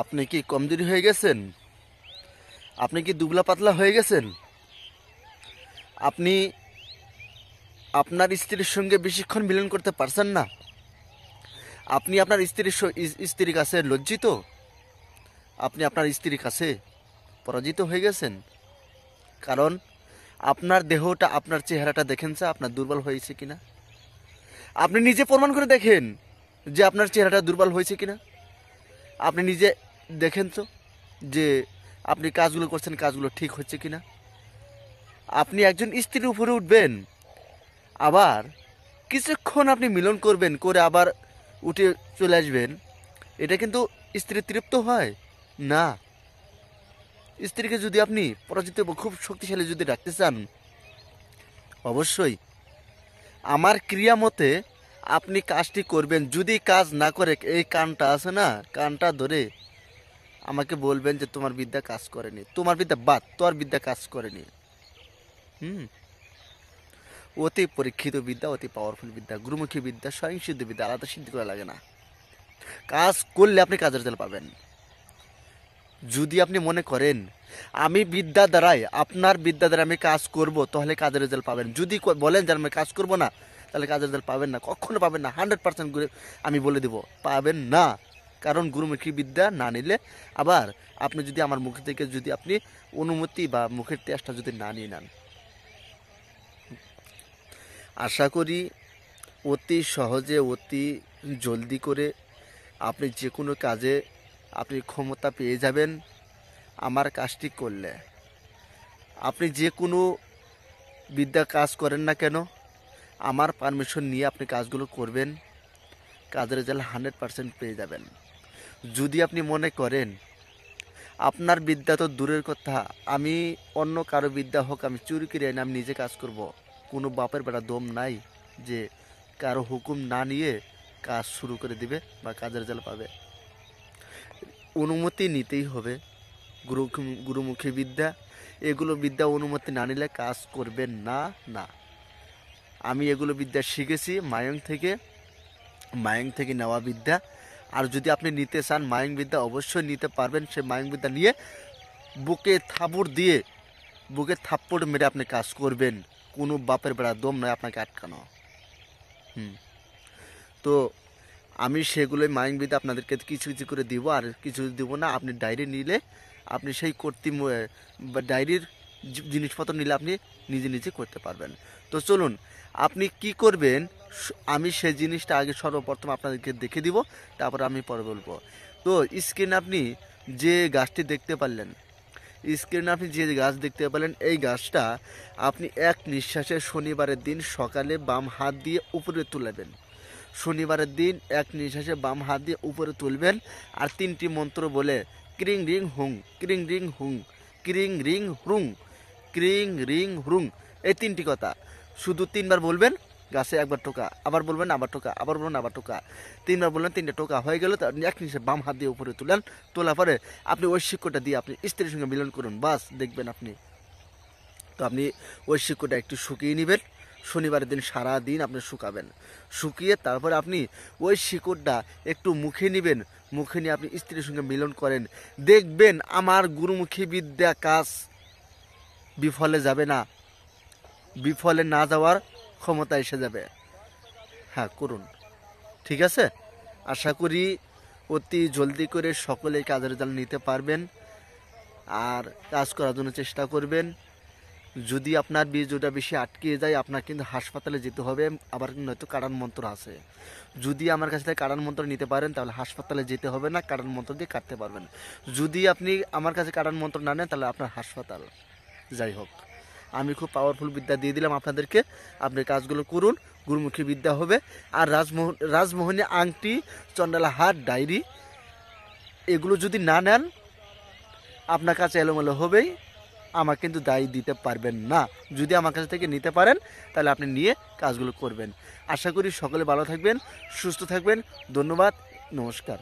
আপনি কি কমজোরি হয়ে গেছেন? আপনি কি দুবলা পাতলা হয়ে গেছেন? আপনি আপনার স্ত্রীর সঙ্গে বেশিক্ষণ মিলন করতে পারছেন না? আপনি আপনার স্ত্রীর কাছে লজ্জিত? আপনি আপনার স্ত্রীর কাছে পরাজিত হয়ে গেছেন? কারণ আপনার দেহটা, আপনার চেহারাটা দেখেন স্যার, আপনার দুর্বল হয়েছে কিনা। আপনি নিজে প্রমাণ করে দেখেন যে আপনার চেহারাটা দুর্বল হয়েছে কিনা। আপনি নিজে দেখেন তো যে আপনি কাজগুলো করছেন, কাজগুলো ঠিক হচ্ছে কিনা। আপনি একজন স্ত্রীর উপরে উঠবেন, আবার কিছুক্ষণ আপনি মিলন করবেন, করে আবার উঠে চলে আসবেন। এটা কিন্তু স্ত্রী তৃপ্ত হয় না। স্ত্রীকে যদি আপনি পরাজিত, খুব শক্তিশালী যদি রাখতে চান, অবশ্যই আমার ক্রিয়া মতে আপনি কাজটি করবেন। যদি কাজ না করে, এই কানটা আছে না, কানটা ধরে আমাকে বলবেন যে তোমার বিদ্যা কাজ করেনি, তোমার বিদ্যা বাদ, তোর বিদ্যা কাজ করেনি। হুম অতি পরীক্ষিত বিদ্যা, অতি পাওয়ারফুল বিদ্যা, গুরুমুখী বিদ্যা, স্বয়ংসিদ্ধ বিদ্যা, আলাদা সিদ্ধি করা লাগে না। কাজ করলে আপনি কাজের রেজাল্ট পাবেন। যদি আপনি মনে করেন আমি বিদ্যা দ্বারাই, আপনার বিদ্যা দ্বারা আমি কাজ করব, তাহলে কাজের রেজাল্ট পাবেন। যদি বলেন যে আমি কাজ করব না, তাহলে কাজের রেজাল্ট পাবেন না, কখনো পাবেন না। 100% আমি বলে দেব, পাবেন না। কারণ গুরুমুখী বিদ্যা না নিলে, আবার আপনি যদি আমার মুখ থেকে যদি আপনি অনুমতি বা মুখের টেস্টটা যদি না নিয়ে নেন, আশা করি অতি সহজে, অতি জলদি করে আপনি যে কোনো কাজে আপনি ক্ষমতা পেয়ে যাবেন আমার কাজটি করলে। আপনি যে কোনো বিদ্যা কাজ করেন না কেন, আমার পারমিশন নিয়ে আপনি কাজগুলো করবেন, কাজের রেজাল্ট 100% পেয়ে যাবেন। যদি আপনি মনে করেন আপনার বিদ্যা তো দূরের কথা, আমি অন্য কারো বিদ্যা হোক আমি চুরি করে এনে আমি নিজে কাজ করব, কোনো বাপের বেটা দম নাই যে কারো হুকুম না নিয়ে কাজ শুরু করে দিবে বা কাজের রেজাল্ট পাবে। অনুমতি নিতেই হবে। গুরুমুখী বিদ্যা, এগুলো বিদ্যা অনুমতি না নিলে কাজ করবেন না। না, আমি এগুলো বিদ্যা শিখেছি মায়ং থেকে নেওয়া বিদ্যা। আর যদি আপনি নিতে চান মায়ং বিদ্যা, অবশ্যই নিতে পারবেন। সে মায়ং বিদ্যা নিয়ে বুকে থাপ্পড় মেরে আপনি কাজ করবেন, কোনো বাপের বেড়া দম নয় আপনাকে আটকানো। তো আমি সেগুলোই মায়ং বিদ্যা আপনাদেরকে কিছু কিছু করে দিব, আর কিছু দিব না। আপনি ডায়েরি নিলে আপনি সেই ডায়েরির জিনিসপত্র নিলে আপনি নিজে নিজে করতে পারবেন। তো চলুন, আপনি কি করবেন আমি সেই জিনিসটা আগে সর্বপ্রথম আপনাদেরকে দেখে দিব, তারপর আমি পরে বলবো। তো স্ক্রিনে আপনি যে গাছটি দেখতে পারলেন, এই গাছটা আপনি এক নিঃশ্বাসে শনিবারের দিন সকালে বাম হাত দিয়ে উপরে তুলবেন। শনিবারের দিন এক নিঃশ্বাসে বাম হাত দিয়ে উপরে তুলবেন, আর 3টি মন্ত্র বলে ক্রিং রিং হুং, ক্রিং রিং হুং, ক্রিং রিং হুং, ক্রিং রিং হুং, এই 3টি কথা শুধু 3বার বলবেন। গাছে একবার টোকা, আবার বলবেন আবার টোকা, আবার বলবেন আবার টোকা, 3বার বললেন, 3টে টোকা হয়ে গেল। এক নিঃশ্বাসে বাম হাত দিয়ে উপরে তুলেন। তোলার পরে আপনি ওই শিক্ষটা দিয়ে আপনি স্ত্রীর সঙ্গে মিলন করুন, বাস দেখবেন আপনি। তো আপনি ওই শিক্ষটা একটু শুকিয়ে নেবেন। শনিবারের দিন সারা দিন আপনি শুকাবেন, শুকিয়ে তারপরে আপনি ওই শিকড়টা একটু মুখে নেবেন, মুখে নিয়ে আপনি স্ত্রীর সঙ্গে মিলন করেন। দেখবেন আমার গুরুমুখী বিদ্যা কাজ বিফলে যাবে না, বিফলে না যাওয়ার ক্ষমতা এসে যাবে। হ্যাঁ, করুন, ঠিক আছে। আশা করি অতি জলদি করে সকলেই কাজের রেজাল্ট নিতে পারবেন, আর কাজ করার জন্য চেষ্টা করবেন। যদি আপনার বীর্যটা বেশি আটকে যায়, আপনার কিন্তু হাসপাতালে যেতে হবে, আবার নয়তো কাটান মন্ত্র আছে। যদি আমার কাছ থেকে কাটান মন্ত্র নিতে পারেন, তাহলে হাসপাতালে যেতে হবে না, কাটান মন্ত্র দিয়ে কাটতে পারবেন। যদি আপনি আমার কাছে কাটান মন্ত্র না নেন, তাহলে আপনার হাসপাতাল। যাই হোক, আমি খুব পাওয়ারফুল বিদ্যা দিয়ে দিলাম আপনাদেরকে, আপনি কাজগুলো করুন, গুরুমুখী বিদ্যা হবে। আর রাজমোহনী আংটি, চন্ডালা হাট, ডায়েরি, এগুলো যদি না নেন, আপনার কাছে এলোমেলো হবেই, আমাকে কিন্তু দায়ী দিতে পারবেন না। যদি আমার কাছ থেকে নিতে পারেন, তাহলে আপনি নিয়ে কাজগুলো করবেন। আশা করি সকলে ভালো থাকবেন, সুস্থ থাকবেন। ধন্যবাদ, নমস্কার।